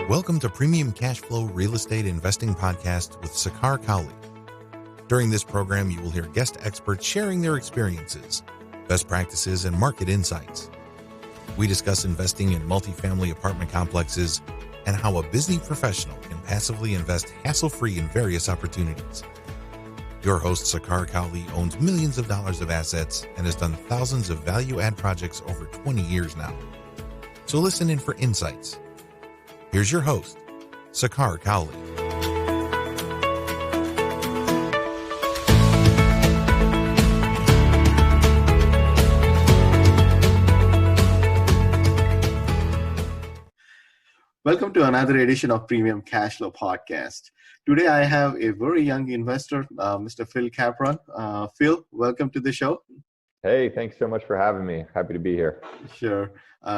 Welcome to Premium Cashflow Real Estate Investing Podcast with SK011. During this program, you will hear guest experts sharing their experiences, best practices, and market insights. We discuss investing in multifamily apartment complexes and how a busy professional can passively invest hassle-free in various opportunities. Your host, SK011, owns millions of dollars of assets and has done thousands of value-add projects over 20 years now. So listen in for insights. Here's your host, SK011. Welcome to another edition of Premium Cashflow Podcast. Today I have a very young investor, Mr. Phil Capron. Phil, welcome to the show. Hey, thanks so much for having me. Happy to be here. Sure.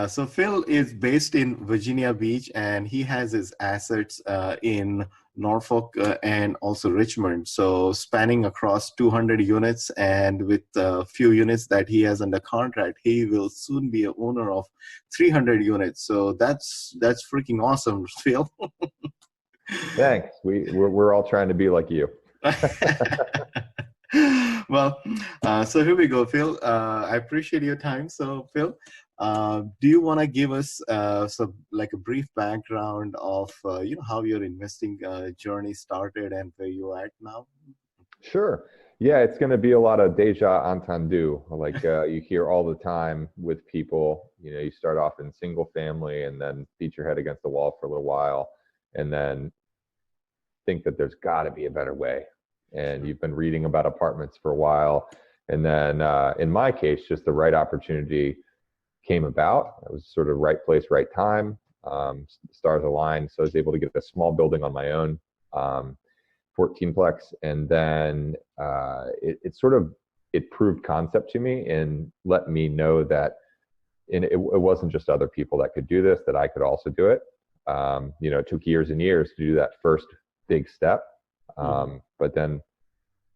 So Phil is based in Virginia Beach, and he has his assets in Norfolk and also Richmond. So spanning across 200 units, and with a few units that he has under contract, he will soon be an owner of 300 units. So that's freaking awesome, Phil. Thanks. We're all trying to be like you. Well, so here we go, Phil. I appreciate your time. So, Phil, do you want to give us a brief background of how your investing journey started and where you're at now? Sure. Yeah, it's going to be a lot of déjà entendu, like you hear all the time with people. You know, you start off in single family and then beat your head against the wall for a little while, and then think that there's got to be a better way. And you've been reading about apartments for a while. And then in my case, just the right opportunity came about. It was sort of right place, right time. Stars aligned. So I was able to get a small building on my own, 14-plex. And then it proved concept to me and let me know that it wasn't just other people that could do this, that I could also do it. It took years and years to do that first big step. But then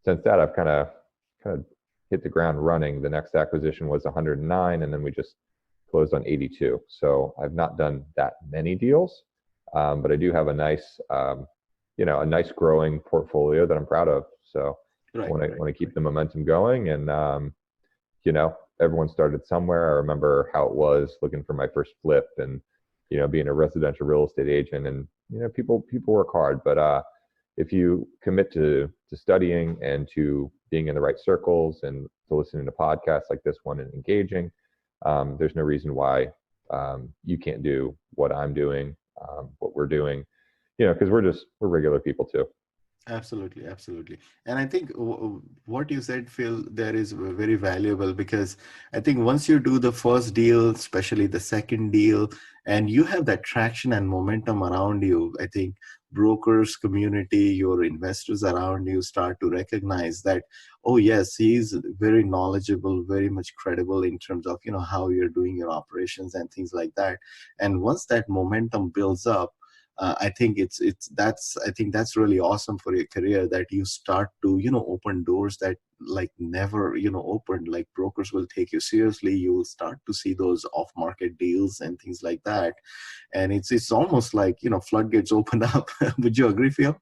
since that, I've kind of hit the ground running. The next acquisition was 109, and then we just closed on 82. So I've not done that many deals, but I do have a nice growing portfolio that I'm proud of. So I want to keep the momentum going. And, everyone started somewhere. I remember how it was looking for my first flip and, being a residential real estate agent, and, people work hard, but, if you commit to studying and to being in the right circles and to listening to podcasts like this one and engaging, there's no reason why you can't do what I'm doing, what we're doing, because we're regular people too. Absolutely. And I think what you said, Phil, there is very valuable, because I think once you do the first deal, especially the second deal, and you have that traction and momentum around you, I think brokers, community, your investors around you start to recognize that, oh yes, he's very knowledgeable, very much credible in terms of, how you're doing your operations and things like that. And once that momentum builds up, I think that's really awesome for your career, that you start to, open doors that like never, opened. Like brokers will take you seriously. You will start to see those off-market deals and things like that. And it's almost like, floodgates open up. Would you agree, Phil?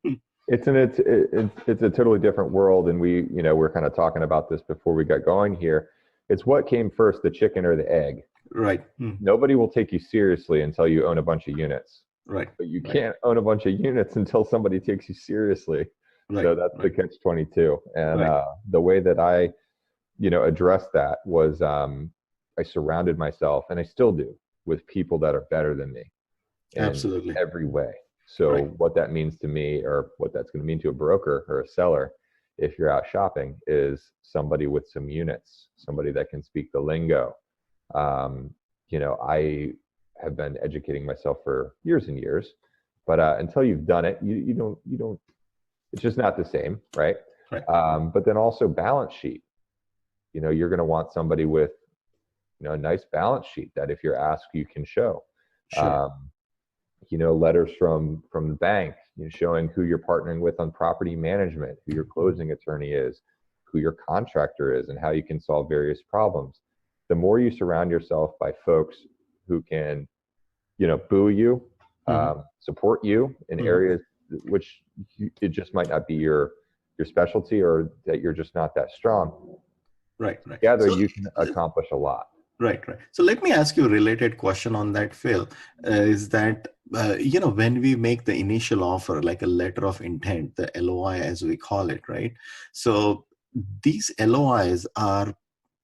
It's a totally different world. And we're kind of talking about this before we got going here. It's what came first, the chicken or the egg? Right. Nobody will take you seriously until you own a bunch of units. Right. But you can't own a bunch of units until somebody takes you seriously. Right. So that's the catch-22. And the way that I, addressed that was I surrounded myself, and I still do, with people that are better than me. Absolutely. Every way. So what that means to me, or what that's going to mean to a broker or a seller, if you're out shopping, is somebody with some units, somebody that can speak the lingo. I have been educating myself for years and years, but until you've done it, you don't, it's just not the same. Right. But then also balance sheet, you're going to want somebody with, a nice balance sheet that if you're asked, you can show. Sure. Letters from the bank, showing who you're partnering with on property management, who your closing attorney is, who your contractor is, and how you can solve various problems. The more you surround yourself by folks who can, boo you support you in areas which it just might not be your specialty, or that you're just not that strong. Right. Together, you can accomplish a lot. Right. So let me ask you a related question on that, Phil. Is that, when we make the initial offer, like a letter of intent, the LOI as we call it, right? So these LOIs are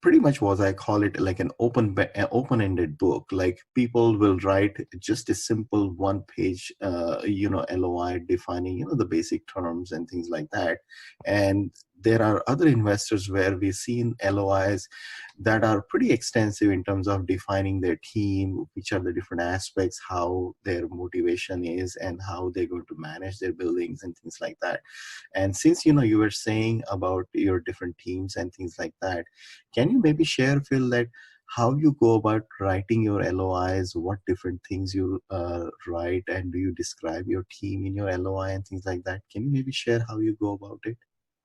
pretty much what I call it, like an open-ended book. Like people will write just a simple one-page, LOI defining, the basic terms and things like that. And there are other investors where we've seen LOIs that are pretty extensive in terms of defining their team, which are the different aspects, how their motivation is, and how they're going to manage their buildings and things like that. And since, you were saying about your different teams and things like that, can you maybe share, Phil, that how you go about writing your LOIs, what different things you write, and do you describe your team in your LOI and things like that? Can you maybe share how you go about it?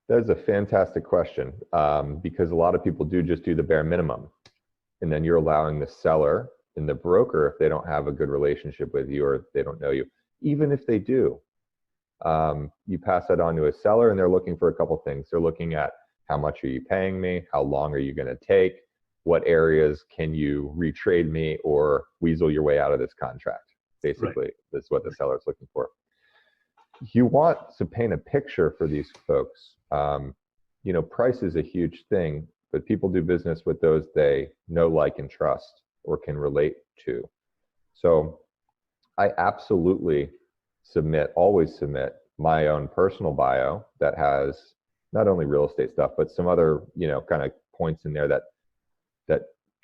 That's a fantastic question, because a lot of people do just do the bare minimum. And then you're allowing the seller and the broker, if they don't have a good relationship with you or they don't know you, even if they do, you pass that on to a seller, and they're looking for a couple things. They're looking at, how much are you paying me? How long are you going to take? What areas can you retrade me or weasel your way out of this contract? Basically, That's what the seller is looking for. You want to paint a picture for these folks. Price is a huge thing, but people do business with those they know, like, and trust, or can relate to. So I absolutely always submit my own personal bio that has not only real estate stuff, but some other, kind of points in there that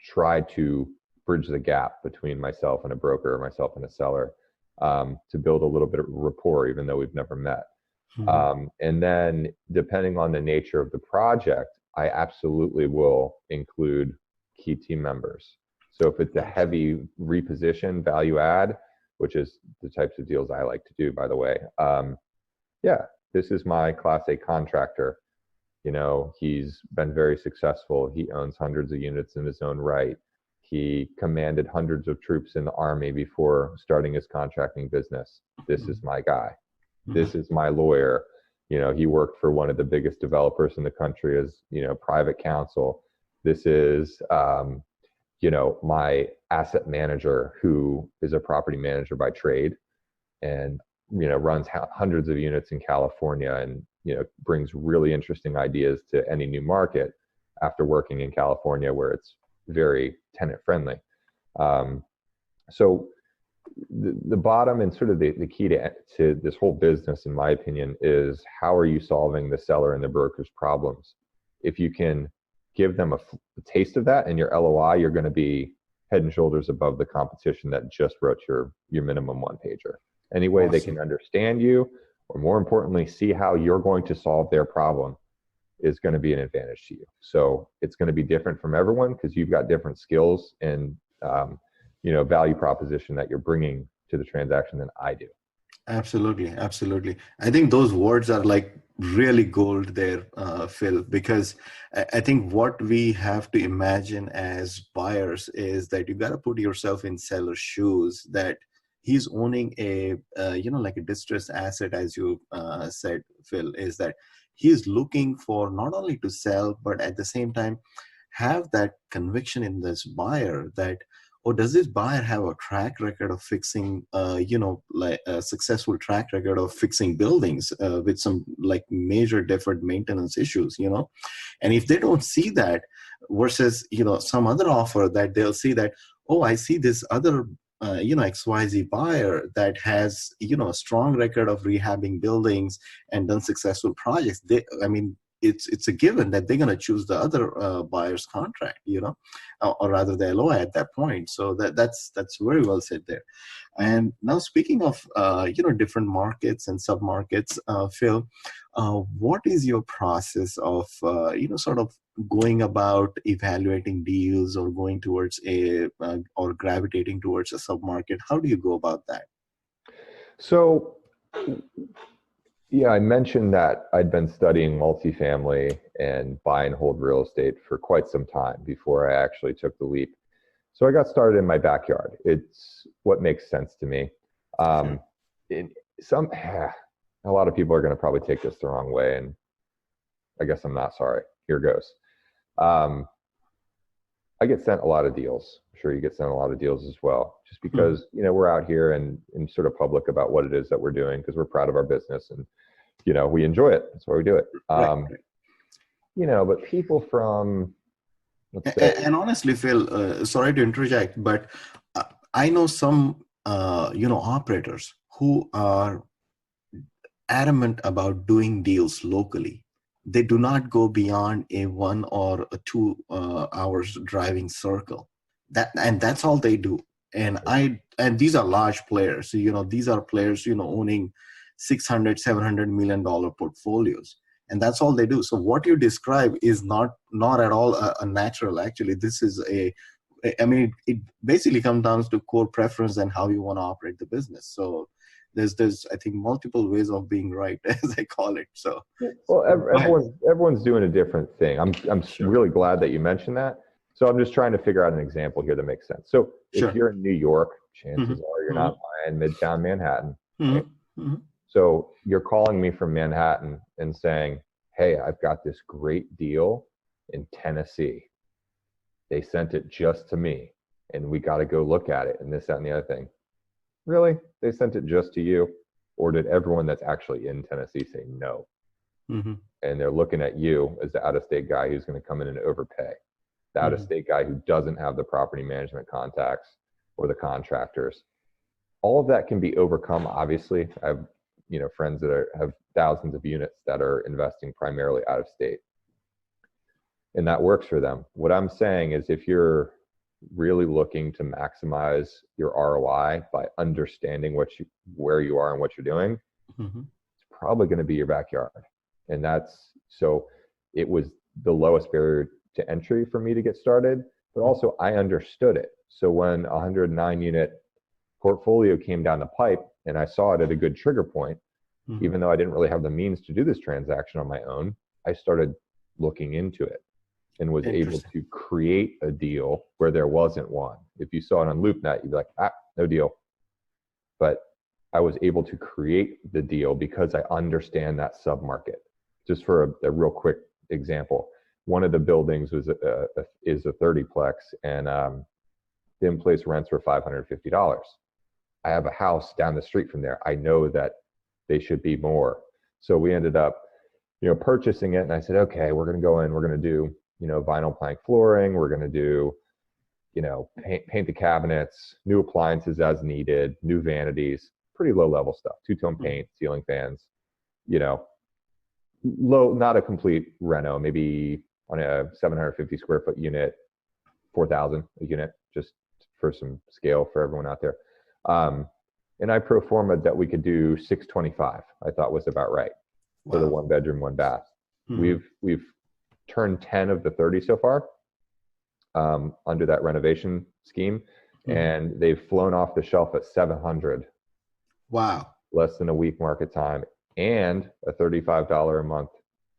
try to bridge the gap between myself and a broker, or myself and a seller, to build a little bit of rapport, even though we've never met. And then, depending on the nature of the project, I absolutely will include key team members. So if it's a heavy reposition value add, which is the types of deals I like to do, by the way, this is my Class A contractor. He's been very successful. He owns hundreds of units in his own right. He commanded hundreds of troops in the Army before starting his contracting business. This is my guy. This is my lawyer. He worked for one of the biggest developers in the country as, private counsel. This is, my asset manager, who is a property manager by trade, and, runs hundreds of units in California, and, brings really interesting ideas to any new market after working in California, where it's very tenant friendly. So the bottom, and sort of the key to this whole business, in my opinion, is how are you solving the seller and the broker's problems? If you can give them a taste of that in your LOI, you're going to be head and shoulders above the competition that just wrote your minimum one pager. Any way they can understand you, or more importantly, see how you're going to solve their problem, is going to be an advantage to you. So it's going to be different from everyone, because you've got different skills and value proposition that you're bringing to the transaction than I do. Absolutely. I think those words are like really gold there, Phil, because I think what we have to imagine as buyers is that you got to put yourself in seller's shoes, that he's owning a, like a distressed asset, as you said, Phil, is that he's looking for not only to sell, but at the same time have that conviction in this buyer that, does this buyer have a track record of fixing, like a successful track record of fixing buildings with some like major deferred maintenance issues, And if they don't see that, versus, some other offer that they'll see that, I see this other XYZ buyer that has, a strong record of rehabbing buildings and done successful projects. It's a given that they're going to choose the other buyer's contract, or rather the LOI at that point. So that's very well said there. And now, speaking of, different markets and sub-markets, Phil, what is your process of, sort of going about evaluating deals, or going towards or gravitating towards a sub-market? How do you go about that? So, I mentioned that I'd been studying multifamily and buy and hold real estate for quite some time before I actually took the leap. So I got started in my backyard. It's what makes sense to me. In some, a lot of people are going to probably take this the wrong way, and I guess I'm not sorry. Here goes. I get sent a lot of deals. I'm sure you get sent a lot of deals as well, just because, you know, we're out here and sort of public about what it is that we're doing, because we're proud of our business and, you know, we enjoy it. That's why we do it. Right. You know, but people from, let's say, and honestly, Phil, sorry to interject, but I know some, you know, operators who are adamant about doing deals locally. They do not go beyond a 1 or a 2 hours driving circle. And that's all they do. And these are large players. So, you know, these are players, you know, owning 600, $700 million portfolios. And that's all they do. So what you describe is not at all a natural. Actually, this is I mean, it basically comes down to core preference and how you want to operate the business. So there's I think multiple ways of being right, as I call it. So well, everyone's doing a different thing. I'm Sure. really glad that you mentioned that. So I'm just trying to figure out an example here that makes sense. So if you're in New York, chances are you're not buying Midtown Manhattan. Right? So you're calling me from Manhattan and saying, hey, I've got this great deal in Tennessee. They sent it just to me and we got to go look at it and this, that, and the other thing. Really? They sent it just to you? Or did everyone that's actually in Tennessee say no? And they're looking at you as the out-of-state guy who's going to come in and overpay. The out-of-state guy who doesn't have the property management contacts or the contractors. All of that can be overcome, obviously. I have, you know, friends that have thousands of units that are investing primarily out of state. And that works for them. What I'm saying is if you're really looking to maximize your ROI by understanding where you are and what you're doing, it's probably going to be your backyard. And so it was the lowest barrier to entry for me to get started, but also I understood it. So when a 109 unit portfolio came down the pipe and I saw it at a good trigger point, even though I didn't really have the means to do this transaction on my own, I started looking into it and was able to create a deal where there wasn't one. If you saw it on LoopNet, you'd be like, no deal. But I was able to create the deal because I understand that submarket. Just for a real quick example, one of the buildings is a 30-plex, and the in-place rents were $550. I have a house down the street from there. I know that they should be more. So we ended up, you know, purchasing it, and I said, okay, we're going to go in, we're going to do, you know, vinyl plank flooring, we're going to do, you know, paint the cabinets, new appliances as needed, new vanities, pretty low level stuff, two-tone paint, ceiling fans, you know, low, not a complete reno, maybe on a 750 square foot unit, 4,000 a unit, just for some scale for everyone out there. And I pro forma that we could do 625, I thought was about right for the 1 bedroom, 1 bath. We've turned 10 of the 30 so far under that renovation scheme, and they've flown off the shelf at 700. Wow. Less than a week market time, and a $35 a month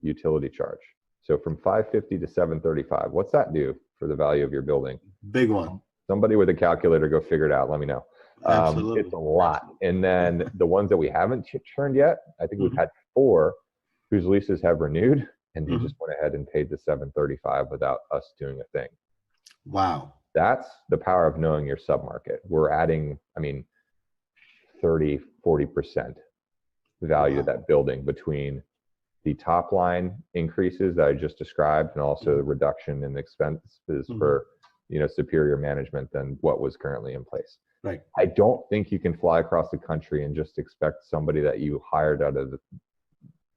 utility charge. So from 550 to 735, what's that do for the value of your building? Big one. Somebody with a calculator, go figure it out. Let me know. Absolutely. It's a lot. And then the ones that we haven't turned yet, I think we've had 4 whose leases have renewed, and they just went ahead and paid the 735 without us doing a thing. Wow. That's the power of knowing your submarket. We're adding, 30, 40% value to that building between the top line increases that I just described, and also the reduction in expenses for, you know, superior management than what was currently in place. Right. I don't think you can fly across the country and just expect somebody that you hired out of the,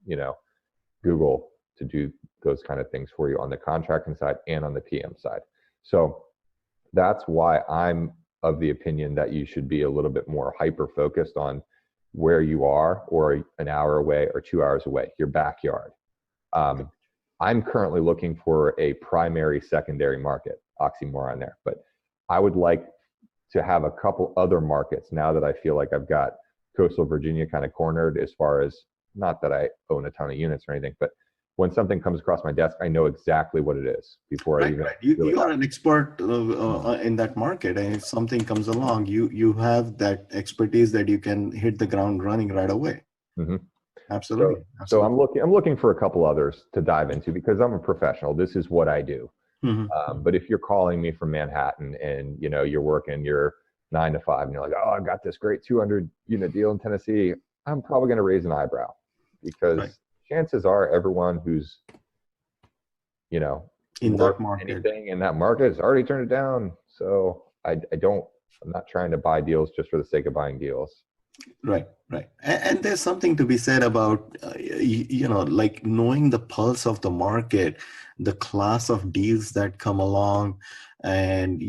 you know, Google to do those kind of things for you on the contracting side and on the PM side. So that's why I'm of the opinion that you should be a little bit more hyper focused on where you are, or an hour away or 2 hours away, your backyard. I'm currently looking for a primary, secondary market, oxymoron there, but I would like to have a couple other markets now that I feel like I've got coastal Virginia kind of cornered, as far as, not that I own a ton of units or anything, but when something comes across my desk, I know exactly what it is before I even. Right. You are an expert in that market, and if something comes along, you have that expertise that you can hit the ground running right away. Mm-hmm. Absolutely. So I'm looking for a couple others to dive into because I'm a professional. This is what I do. Mm-hmm. But if you're calling me from Manhattan and you're working your 9 to 5 and you're like, oh, I've got this great 200 unit deal in Tennessee, I'm probably going to raise an eyebrow because chances are everyone who's in that market, anything in that market has already turned it down. So I'm not trying to buy deals just for the sake of buying deals. Right. And there's something to be said about, like knowing the pulse of the market, the class of deals that come along, and,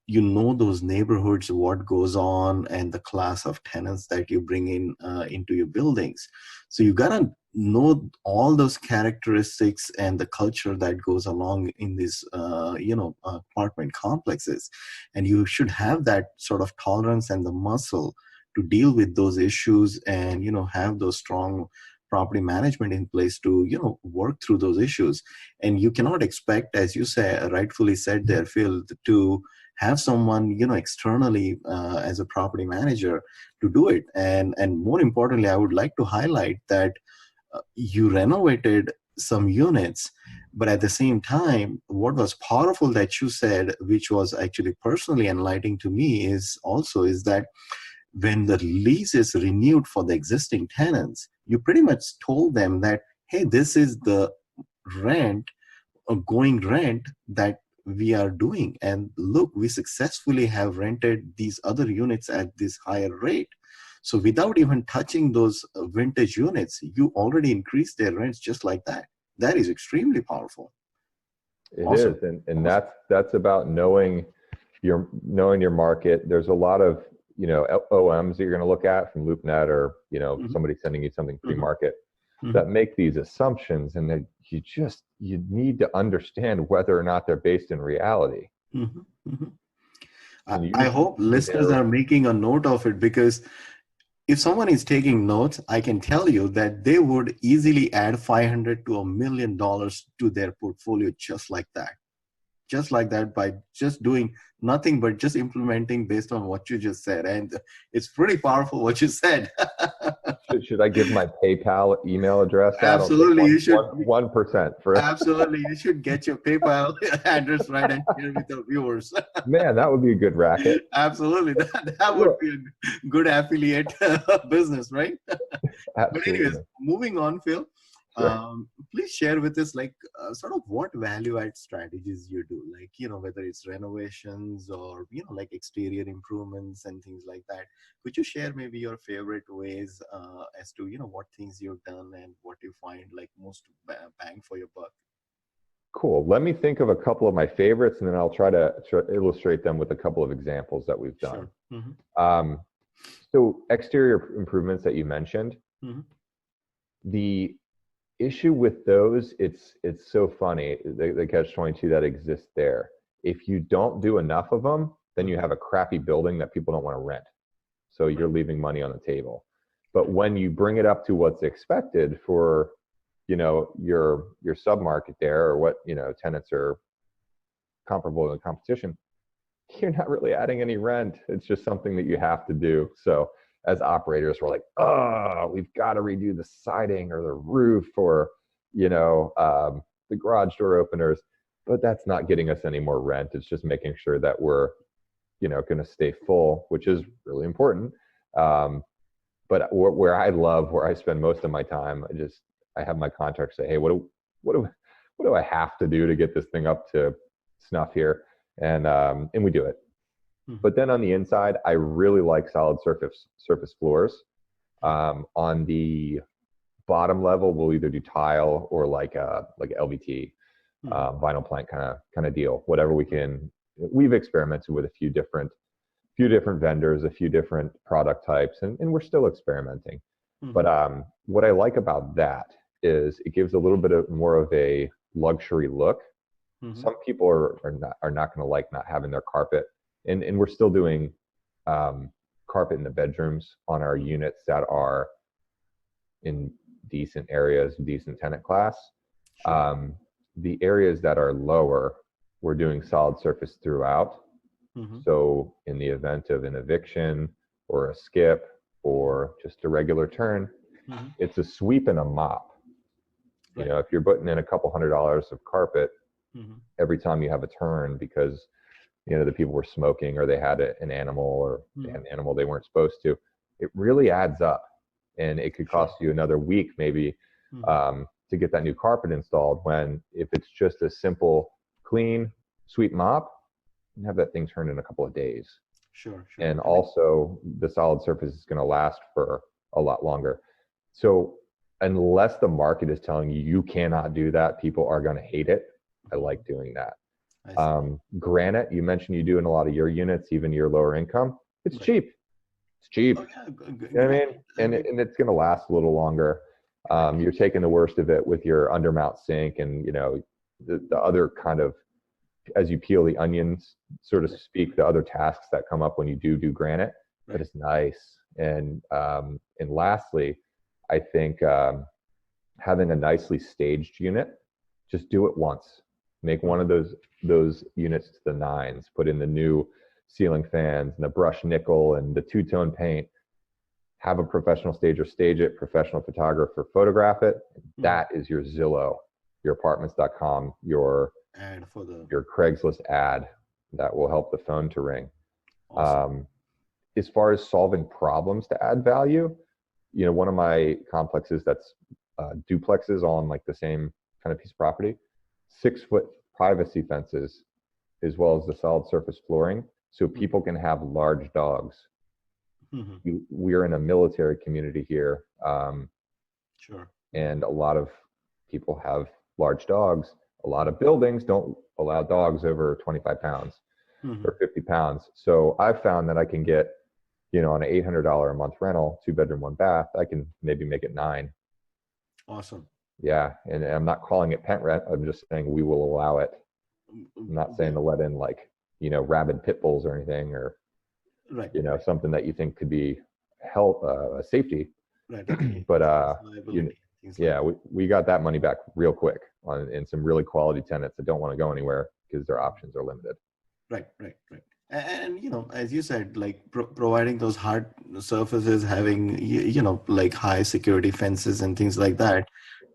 those neighborhoods, what goes on, and the class of tenants that you bring in into your buildings. So you got to know all those characteristics and the culture that goes along in these, apartment complexes. And you should have that sort of tolerance and the muscle to deal with those issues and have those strong property management in place to work through those issues. And you cannot expect, as you rightfully said there, Phil, to have someone externally as a property manager to do it. And more importantly, I would like to highlight that you renovated some units, but at the same time, what was powerful that you said, which was actually personally enlightening to me, is that when the lease is renewed for the existing tenants, you pretty much told them that, hey, this is the rent, going rent that we are doing. And look, we successfully have rented these other units at this higher rate. So without even touching those vintage units, you already increased their rents just like that. That is extremely powerful. It awesome. Is, and that's about knowing your market. There's a lot of OMs that you're going to look at from LoopNet or somebody sending you something pre-market that make these assumptions, and that you need to understand whether or not they're based in reality. I hope listeners are making a note of it, because if someone is taking notes, I can tell you that they would easily add $500 to $1 million to their portfolio just like that, by just doing nothing but just implementing based on what you just said. And it's pretty powerful what you said. Should I give my PayPal email address? Absolutely, you should. 1% for. Absolutely, you should get your PayPal address right and share with our viewers. Man, that would be a good racket. Absolutely, that would be a good affiliate business, right? But anyways, moving on, Phil. Sure. Please share with us, sort of what value add strategies you do, whether it's renovations or, like exterior improvements and things like that. Could you share maybe your favorite ways as to, what things you've done and what you find like most bang for your buck? Cool. Let me think of a couple of my favorites, and then I'll try to illustrate them with a couple of examples that we've done. Sure. So exterior improvements that you mentioned, the issue with those, it's so funny, the catch-22 that exists there. If you don't do enough of them, then you have a crappy building that people don't want to rent. So you're leaving money on the table. But when you bring it up to what's expected for, your sub-market there, or what, tenants are comparable to the competition, you're not really adding any rent. It's just something that you have to do. So as operators, we're like, oh, we've got to redo the siding or the roof or, the garage door openers, but that's not getting us any more rent. It's just making sure that we're, going to stay full, which is really important. But where I spend most of my time, I have my contractor say, hey, what do I have to do to get this thing up to snuff here? And we do it. But then on the inside, I really like solid surface floors. On the bottom level, we'll either do tile or like LVT, vinyl plank kind of deal. Whatever we can. We've experimented with a few different vendors, a few different product types, and we're still experimenting. But what I like about that is it gives a little bit of more of a luxury look. Some people are not going to like not having their carpet. And we're still doing carpet in the bedrooms on our units that are in decent areas, decent tenant class. Sure. The areas that are lower, we're doing solid surface throughout. So in the event of an eviction or a skip or just a regular turn, it's a sweep and a mop. Right. You know, if you're putting in a couple $100s of carpet every time you have a turn because, you know, the people were smoking or they had an animal or they had an animal they weren't supposed to, it really adds up. And it could cost you another week maybe to get that new carpet installed, when if it's just a simple clean, sweep mop, you can have that thing turned in a couple of days. Sure. And also the solid surface is going to last for a lot longer. So unless the market is telling you you cannot do that, people are going to hate it. I like doing that. Granite, you mentioned you do in a lot of your units, even your lower income. It's cheap. It's cheap. You know what I mean? And it's going to last a little longer. You're taking the worst of it with your undermount sink and, you know, the other kind of, as you peel the onions, so to speak, the other tasks that come up when you do granite, but it's nice. And lastly, I think having a nicely staged unit, just do it once. Make one of those units to the nines, put in the new ceiling fans and the brushed nickel and the two-tone paint. Have a professional stager stage it, professional photographer photograph it. That is your Zillow, your apartments.com, your Craigslist ad that will help the phone to ring. Awesome. As far as solving problems to add value, you know, one of my complexes that's duplexes on like the same kind of piece of property, 6-foot privacy fences, as well as the solid surface flooring, so people can have large dogs. We're in a military community here. And a lot of people have large dogs. A lot of buildings don't allow dogs over 25 pounds or 50 pounds. So I've found that I can get, you know, on an $800 a month rental, 2-bedroom, 1 bath, I can maybe make it 9. Awesome. Yeah. And I'm not calling it pent rent. I'm just saying we will allow it. I'm not saying to let in like, you know, rabid pit bulls or anything, or, you know, something that you think could be health, safety. But, we got that money back real quick in some really quality tenants that don't want to go anywhere because their options are limited. Right. And, you know, as you said, like providing those hard surfaces, having, you know, like high security fences and things like that,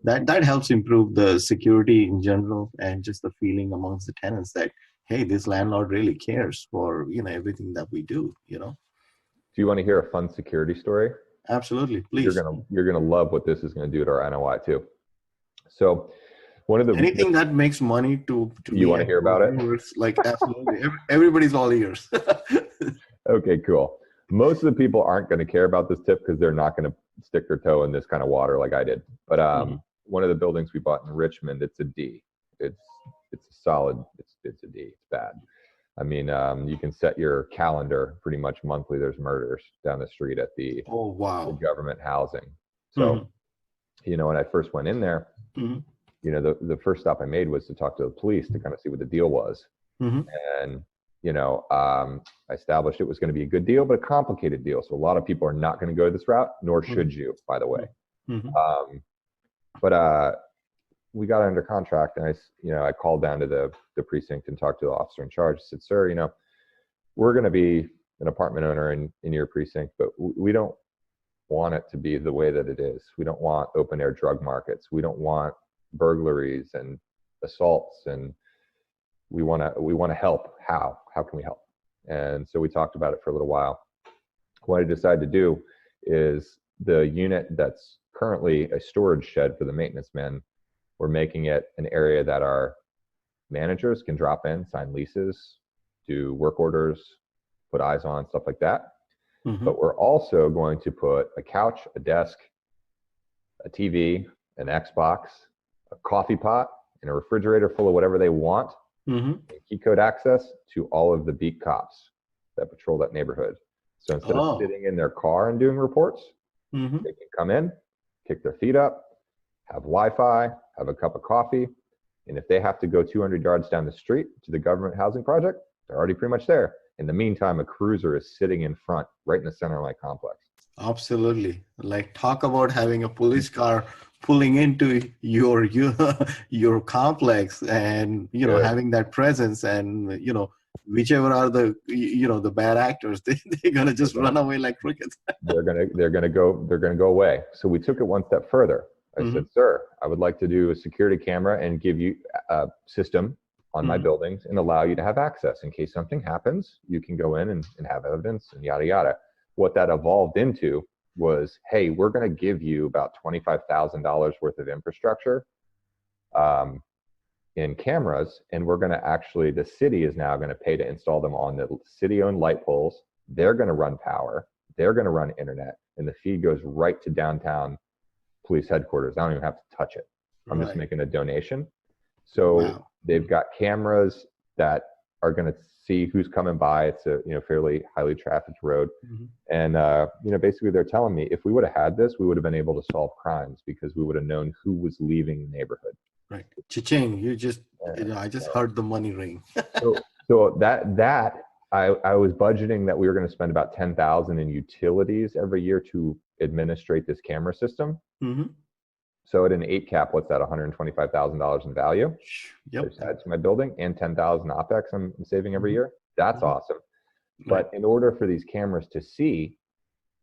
that helps improve the security in general and just the feeling amongst the tenants that, hey, this landlord really cares for, you know, everything that we do, you know. Do you want to hear a fun security story? Absolutely, please. You're gonna love what this is gonna do to our NOI too. So one of the anything that makes money to you want to hear about it? Like absolutely, everybody's all ears. Okay, cool. Most of the people aren't going to care about this tip because they're not going to stick their toe in this kind of water like I did. But one of the buildings we bought in Richmond, it's a D. It's a solid. It's a D. It's bad. I mean, you can set your calendar pretty much monthly. There's murders down the street at the the government housing. So, you know, when I first went in there, you know, the first stop I made was to talk to the police to kind of see what the deal was. And, you know, I established it was going to be a good deal, but a complicated deal. So a lot of people are not going to go this route, nor should you, by the way. But we got under contract, and I called down to the precinct and talked to the officer in charge. I said, sir, you know, we're going to be an apartment owner in your precinct, but we don't want it to be the way that it is. We don't want open air drug markets. We don't want burglaries and assaults, and we want to help. How can we help? And so we talked about it for a little while. What I decided to do is the unit that's currently a storage shed for the maintenance men, we're making it an area that our managers can drop in, sign leases, do work orders, put eyes on, stuff like that. But we're also going to put a couch, a desk, a TV, an Xbox, a coffee pot, and a refrigerator full of whatever they want, and key code access to all of the beat cops that patrol that neighborhood. So instead of sitting in their car and doing reports, they can come in, kick their feet up, have Wi-Fi, have a cup of coffee, and if they have to go 200 yards down the street to the government housing project, they're already pretty much there. In the meantime, a cruiser is sitting in front, right in the center of my complex. Absolutely. Like, talk about having a police car pulling into your complex, and having that presence, and whichever are the bad actors, they're gonna just run away like crickets. they're gonna go away. So we took it one step further. I said, sir, I would like to do a security camera and give you a system on my buildings and allow you to have access in case something happens. You can go in and have evidence and yada yada. What that evolved into was, hey, we're going to give you about $25,000 worth of infrastructure in cameras, and we're going to actually, the city is now going to pay to install them on the city-owned light poles. They're going to run power. They're going to run internet, and the feed goes right to downtown police headquarters. I don't even have to touch it. I'm just making a donation. So they've got cameras that are going to see who's coming by. It's a fairly highly trafficked road, and basically they're telling me if we would have had this, we would have been able to solve crimes because we would have known who was leaving the neighborhood. Right, cha-ching! You just I just heard the money ring. so that I was budgeting that we were going to spend about $10,000 in utilities every year to administrate this camera system. So at an 8 cap, what's that? $125,000 in value. Yep. To my building, and 10,000 OpEx I'm saving every year. That's awesome. But in order for these cameras to see,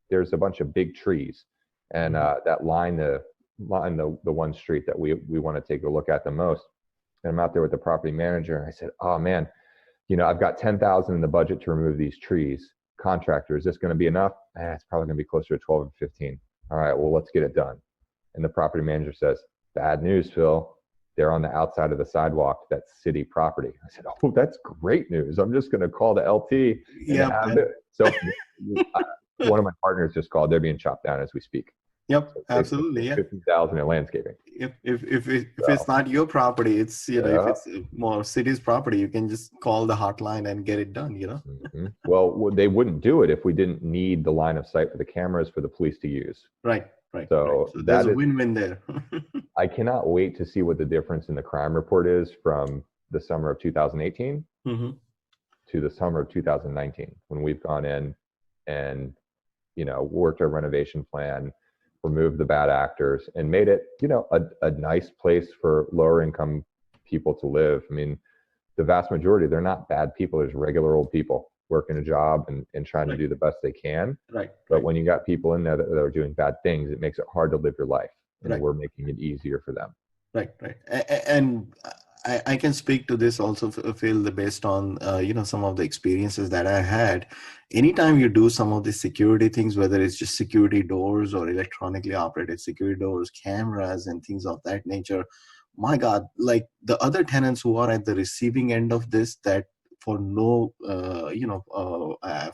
there's a bunch of big trees, and that line the one street that we want to take a look at the most. And I'm out there with the property manager, and I said, oh man, I've got 10,000 in the budget to remove these trees. Contractor, is this going to be enough? It's probably going to be closer to 12 or 15. All right, well, let's get it done. And the property manager says, bad news, Phil. They're on the outside of the sidewalk. That's city property. I said, oh, that's great news. I'm just going to call the LT. So one of my partners just called. They're being chopped down as we speak. Yep, so absolutely. Yeah. 50,000 in landscaping. If it's not your property, it's if it's more city's property, you can just call the hotline and get it done. Well, they wouldn't do it if we didn't need the line of sight for the cameras for the police to use. Right. So there's a win-win there. I cannot wait to see what the difference in the crime report is from the summer of 2018 to the summer of 2019, when we've gone in and worked our renovation plan, removed the bad actors, and made it a nice place for lower income people to live. I mean, the vast majority, they're not bad people. There's regular old people working a job and trying to do the best they can. But when you got people in there that are doing bad things, it makes it hard to live your life. And we're making it easier for them. Right. And I can speak to this also, Phil, based on some of the experiences that I had. Anytime you do some of the security things, whether it's just security doors or electronically operated security doors, cameras, and things of that nature, my God, like the other tenants who are at the receiving end of this, that for no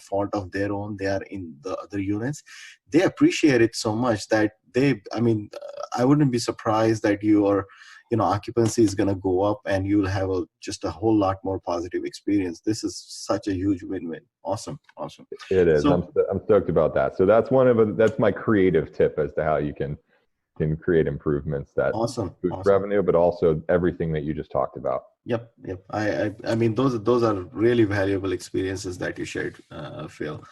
fault of their own, they are in the other units, they appreciate it so much that I wouldn't be surprised that your occupancy is going to go up and you'll have just a whole lot more positive experience. This is such a huge win-win. Awesome. It is. I'm stoked about that. So that's my creative tip as to how you can create improvements that boost revenue, but also everything that you just talked about. Yep. I mean, those are really valuable experiences that you shared, Phil.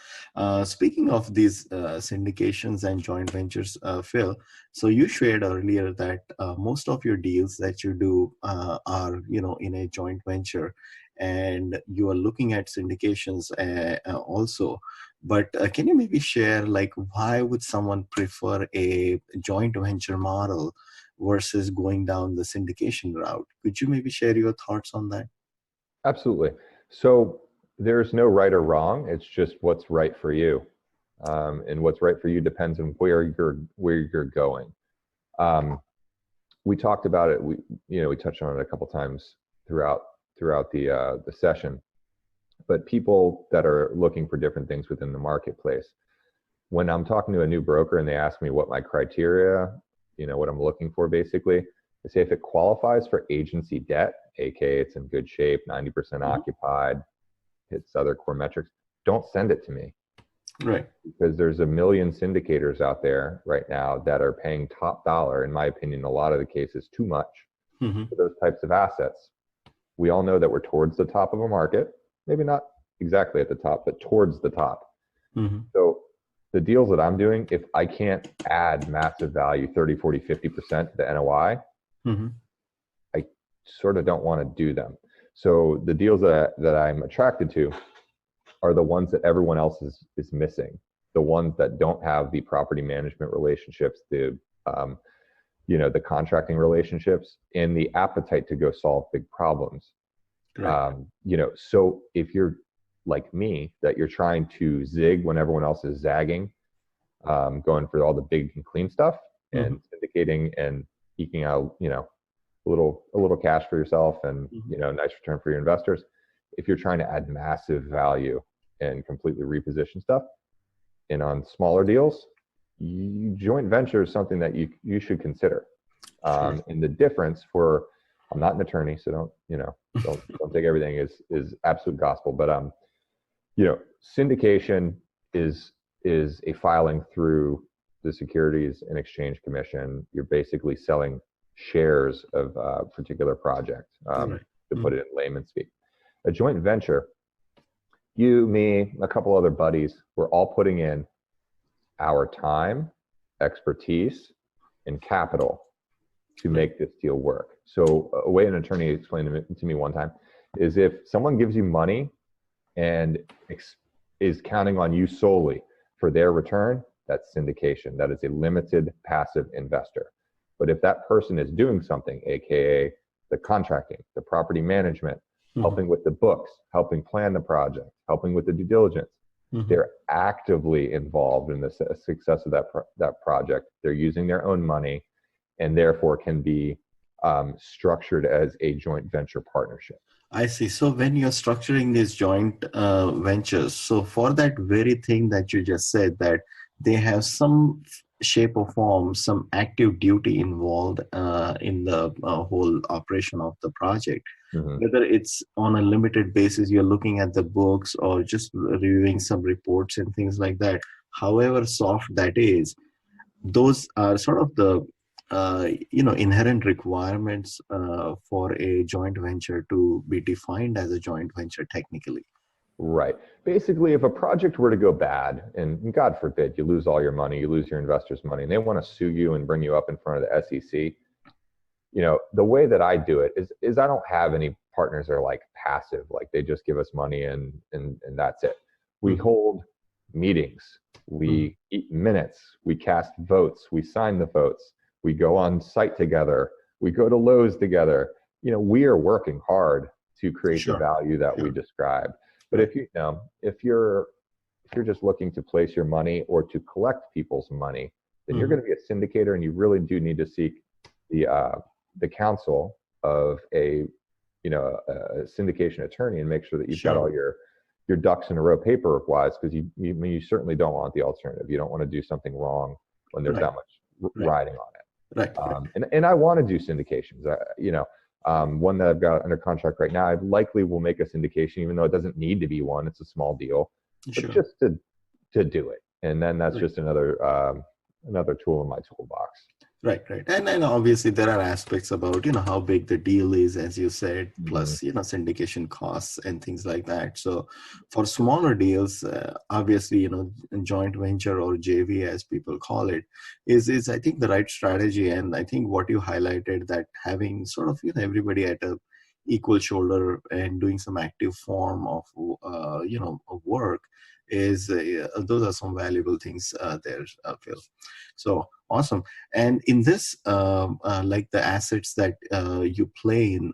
Speaking of these syndications and joint ventures, Phil, so you shared earlier that most of your deals that you do are, in a joint venture, and you are looking at syndications also. But can you maybe share, like, why would someone prefer a joint venture model versus going down the syndication route? Could you maybe share your thoughts on that? Absolutely. So there's no right or wrong. It's just what's right for you. And what's right for you depends on where you're going. We talked about it. We touched on it a couple times throughout the session. But people that are looking for different things within the marketplace, when I'm talking to a new broker and they ask me what my criteria, what I'm looking for, basically, I say if it qualifies for agency debt, aka it's in good shape, 90% occupied, hits other core metrics, don't send it to me. Right. Because there's a million syndicators out there right now that are paying top dollar, in my opinion, a lot of the cases too much for those types of assets. We all know that we're towards the top of a market, maybe not exactly at the top, but towards the top. So the deals that I'm doing, if I can't add massive value, 30, 40, 50% to the NOI, I sort of don't want to do them. So the deals that I'm attracted to are the ones that everyone else is missing. The ones that don't have the property management relationships, the the contracting relationships, and the appetite to go solve big problems. So if you're like me, that you're trying to zig when everyone else is zagging, going for all the big and clean stuff and syndicating and eking out, a little cash for yourself and, nice return for your investors. If you're trying to add massive value and completely reposition stuff, and on smaller deals, joint venture is something that you should consider. And the difference for, I'm not an attorney, so don't take everything is absolute gospel, but syndication is a filing through the Securities and Exchange Commission. You're basically selling shares of a particular project, to put it in layman's speak. A joint venture, you, me, a couple other buddies, we're all putting in our time, expertise, and capital to make this deal work. So a way an attorney explained to me one time is, if someone gives you money and is counting on you solely for their return, that's syndication. That is a limited passive investor. But if that person is doing something, AKA the contracting, the property management, helping with the books, helping plan the project, helping with the due diligence, they're actively involved in the success of that project. They're using their own money, and therefore can be structured as a joint venture partnership. I see. So when you're structuring these joint ventures, so for that very thing that you just said, that they have some shape or form, some active duty involved in the whole operation of the project, whether it's on a limited basis, you're looking at the books or just reviewing some reports and things like that, however soft that is, those are sort of the inherent requirements for a joint venture to be defined as a joint venture technically. Right. Basically, if a project were to go bad, and God forbid you lose all your money, you lose your investors' money, and they want to sue you and bring you up in front of the SEC, the way that I do it is I don't have any partners that are like passive, like they just give us money and that's it. We hold meetings, we eat minutes, we cast votes, we sign the votes, we go on site together, we go to LOIs together. We are working hard to create the value that we describe. But if you're just looking to place your money or to collect people's money, then you're going to be a syndicator, and you really do need to seek the counsel of a syndication attorney and make sure that you've got all your ducks in a row paperwork wise, because you certainly don't want the alternative. You don't want to do something wrong when there's that much riding on it. And I want to do syndications. One that I've got under contract right now, I likely will make a syndication, even though it doesn't need to be one. It's a small deal, but just to do it. And then that's just another tool in my toolbox. Right. And then obviously there are aspects about, how big the deal is, as you said, plus, syndication costs and things like that. So for smaller deals, obviously, joint venture or JV, as people call it, is I think the right strategy. And I think what you highlighted, that having sort of, everybody at a equal shoulder and doing some active form of, of work is, those are some valuable things there, Phil. So awesome. And in this, like the assets that you play in,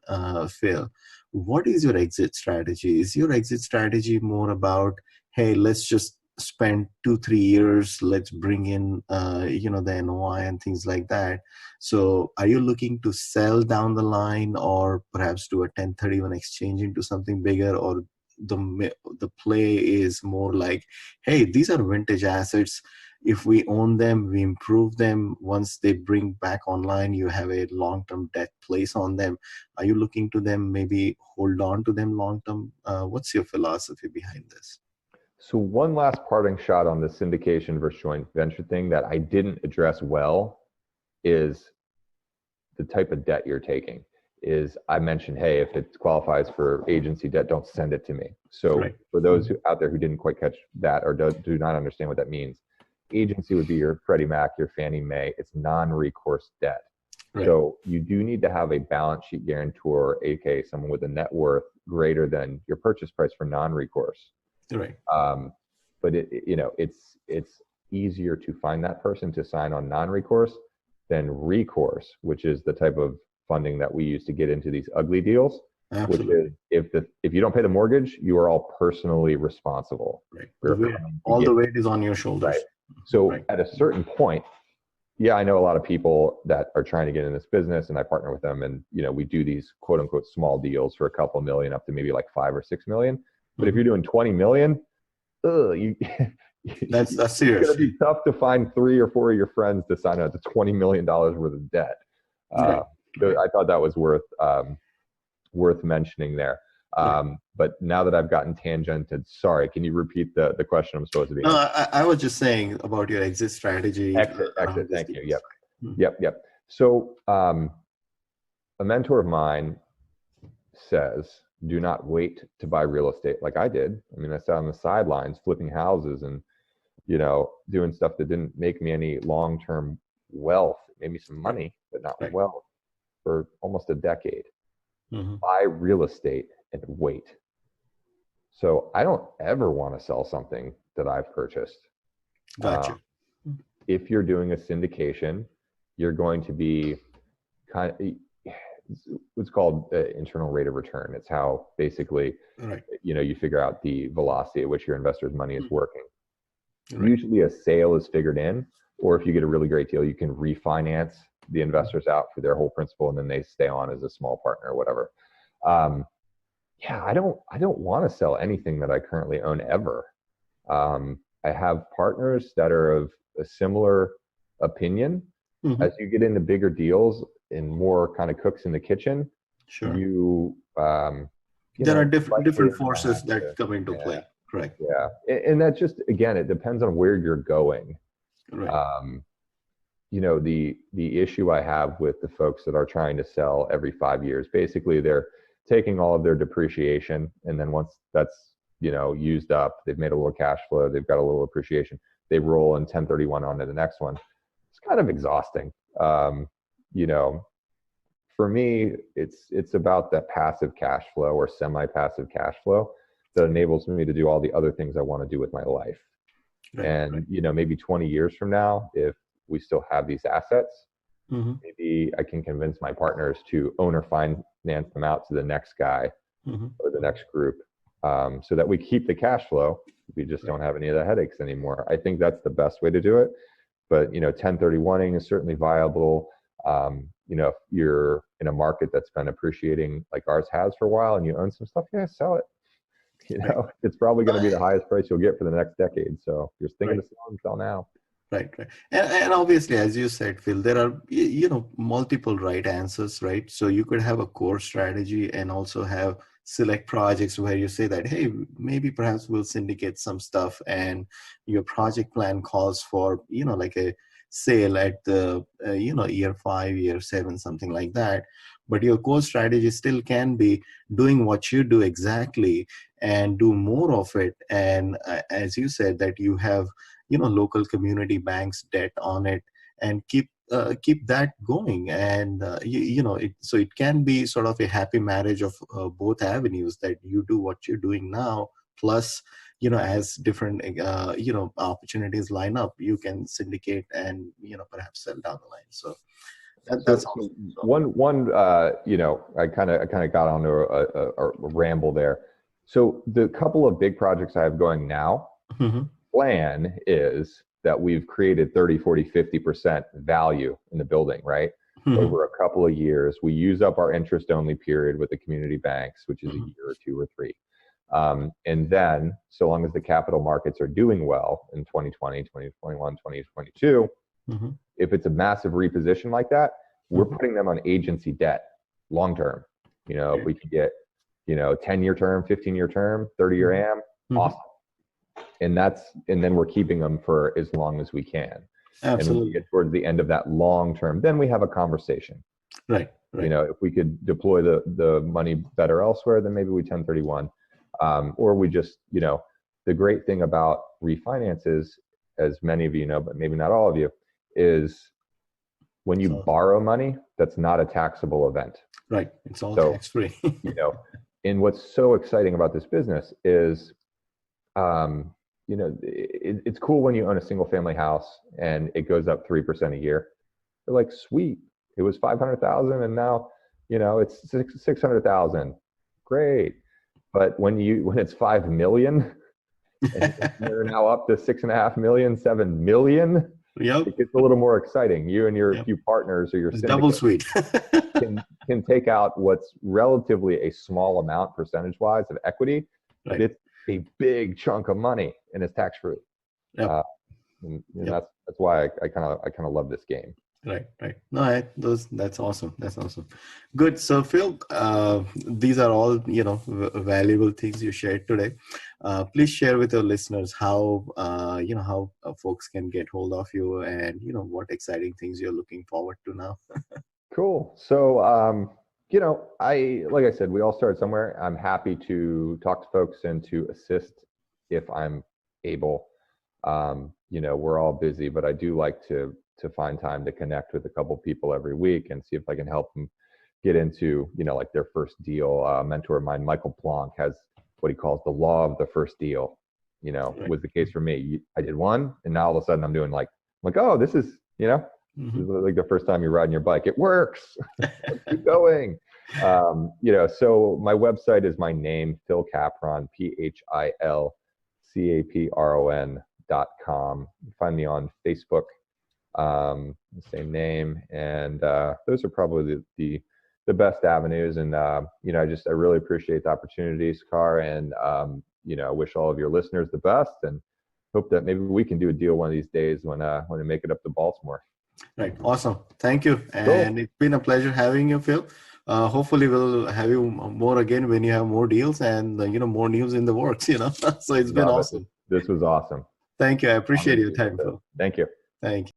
Phil, what is your exit strategy? Is your exit strategy more about, hey, let's just spend 2-3 years, let's bring in, the NOI and things like that? So are you looking to sell down the line, or perhaps do a 1031 exchange into something bigger? Or the play is more like, hey, these are vintage assets. If we own them, we improve them. Once they bring back online, you have a long-term debt place on them. Are you looking to them, maybe hold on to them long-term? What's your philosophy behind this? So one last parting shot on the syndication versus joint venture thing that I didn't address well is the type of debt you're taking. I mentioned, hey, if it qualifies for agency debt, don't send it to me. So for those out there who didn't quite catch that or do not understand what that means, agency would be your Freddie Mac, your Fannie Mae. It's non-recourse debt. Right. So you do need to have a balance sheet guarantor, aka someone with a net worth greater than your purchase price for non-recourse. Right. But it's easier to find that person to sign on non-recourse than recourse, which is the type of funding that we use to get into these ugly deals. Absolutely. Which is if you don't pay the mortgage, you are all personally responsible. Right. All the weight is on your shoulders. Right. So at a certain point, yeah, I know a lot of people that are trying to get in this business, and I partner with them, and we do these quote unquote small deals for a couple million up to maybe like 5 or 6 million. But if you're doing 20 million, that's serious. It's gonna be tough to find 3 or 4 of your friends to sign up to $20 million worth of debt. So I thought that was worth mentioning there. But now that I've gotten tangented, sorry, can you repeat the question I'm supposed to be? No, I was just saying about your exit strategy. Exit, thank you. Yep. So a mentor of mine says, do not wait to buy real estate like I did. I mean, I sat on the sidelines flipping houses and, doing stuff that didn't make me any long-term wealth, maybe some money, but not wealth for almost a decade. Buy real estate and wait. So I don't ever want to sell something that I've purchased. Gotcha. If you're doing a syndication, you're going to be what's called internal rate of return. It's how basically, you figure out the velocity at which your investor's money is working. Usually a sale is figured in, or if you get a really great deal, you can refinance the investors out for their whole principal, and then they stay on as a small partner or whatever. I don't want to sell anything that I currently own ever. I have partners that are of a similar opinion. As you get into bigger deals and more kind of cooks in the kitchen, there are different forces that come into play. Correct. Yeah, and that just, again, it depends on where you're going. The issue I have with the folks that are trying to sell every 5 years, basically they're taking all of their depreciation, and then once that's used up, they've made a little cash flow, they've got a little appreciation, they roll in 1031 onto the next one. It's kind of exhausting. For me, it's about that passive cash flow or semi-passive cash flow that enables me to do all the other things I want to do with my life. Maybe 20 years from now, if we still have these assets, maybe I can convince my partners to owner finance them out to the next guy or the next group, so that we keep the cash flow. We just don't have any of the headaches anymore. I think that's the best way to do it. But 1031ing is certainly viable. If you're in a market that's been appreciating like ours has for a while, and you own some stuff, sell it. It's probably going to be the highest price you'll get for the next decade. So if you're thinking to sell now. Right. And obviously, as you said, Phil, there are, multiple right answers, right? So you could have a core strategy and also have select projects where you say that, hey, maybe perhaps we'll syndicate some stuff, and your project plan calls for, like a sale at the, year 5, year 7, something like that. But your core strategy still can be doing what you do exactly and do more of it. And as you said, that you have, local community banks debt on it, and keep that going. And, so it can be sort of a happy marriage of both avenues, that you do what you're doing now, plus, as different, opportunities line up, you can syndicate and, perhaps sell down the line. So that's awesome. One, I kind of got onto a ramble there. So the couple of big projects I have going now, plan is that we've created 30, 40, 50% value in the building, right? Over a couple of years. We use up our interest only period with the community banks, which is a year or 2 or 3. And then, so long as the capital markets are doing well in 2020, 2021, 2022, if it's a massive reposition like that, we're putting them on agency debt long term. If we could get, 10-year term, 15-year term, 30-year AM, awesome. And then we're keeping them for as long as we can. Absolutely. And when we get towards the end of that long term, then we have a conversation. Right. If we could deploy the money better elsewhere, then maybe we 1031. Or we just, the great thing about refinances, as many of you know, but maybe not all of you, is when you borrow money, that's not a taxable event. Right. It's all tax-free. And what's so exciting about this business is, it's cool when you own a single family house and it goes up 3% a year. You're like, sweet, it was 500,000 and now, it's 600,000. Great. But when it's 5 million and you're now up to 6.5 million, 7 million, it gets a little more exciting. You and your few partners or your syndicate double sweet can take out what's relatively a small amount percentage-wise of equity, but it's a big chunk of money and it's tax-free. That's why I kind of love this game. Right. No, that's awesome. Good. So Phil, these are all valuable things you shared today. Please share with your listeners how folks can get hold of you and what exciting things you're looking forward to now. Cool. So like I said, we all start somewhere. I'm happy to talk to folks and to assist if I'm able. We're all busy, but I do like to find time to connect with a couple people every week and see if I can help them get into, like their first deal. A mentor of mine, Michael Planck, has what he calls the law of the first deal. Was the case for me. I did one, and now all of a sudden I'm doing like, oh, this is, this is like the first time you're riding your bike. It works. Keep going. So my website is my name, Phil Capron, PhilCapron.com. You find me on Facebook. The same name, and those are probably the best avenues. And I really appreciate the opportunity, Sakar, and I wish all of your listeners the best, and hope that maybe we can do a deal one of these days when we make it up to Baltimore. Right. Awesome. Thank you. And It's been a pleasure having you, Phil. Hopefully we'll have you more again when you have more deals and more news in the works. So it's been awesome. This was awesome. Thank you. I appreciate your time, Phil. Thank you. Thank you.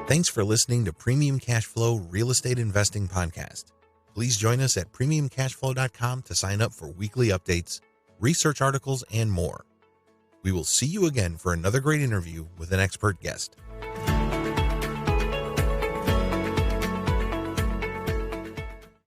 Thanks for listening to Premium Cashflow Real Estate Investing Podcast. Please join us at premiumcashflow.com to sign up for weekly updates, research articles, and more. We will see you again for another great interview with an expert guest.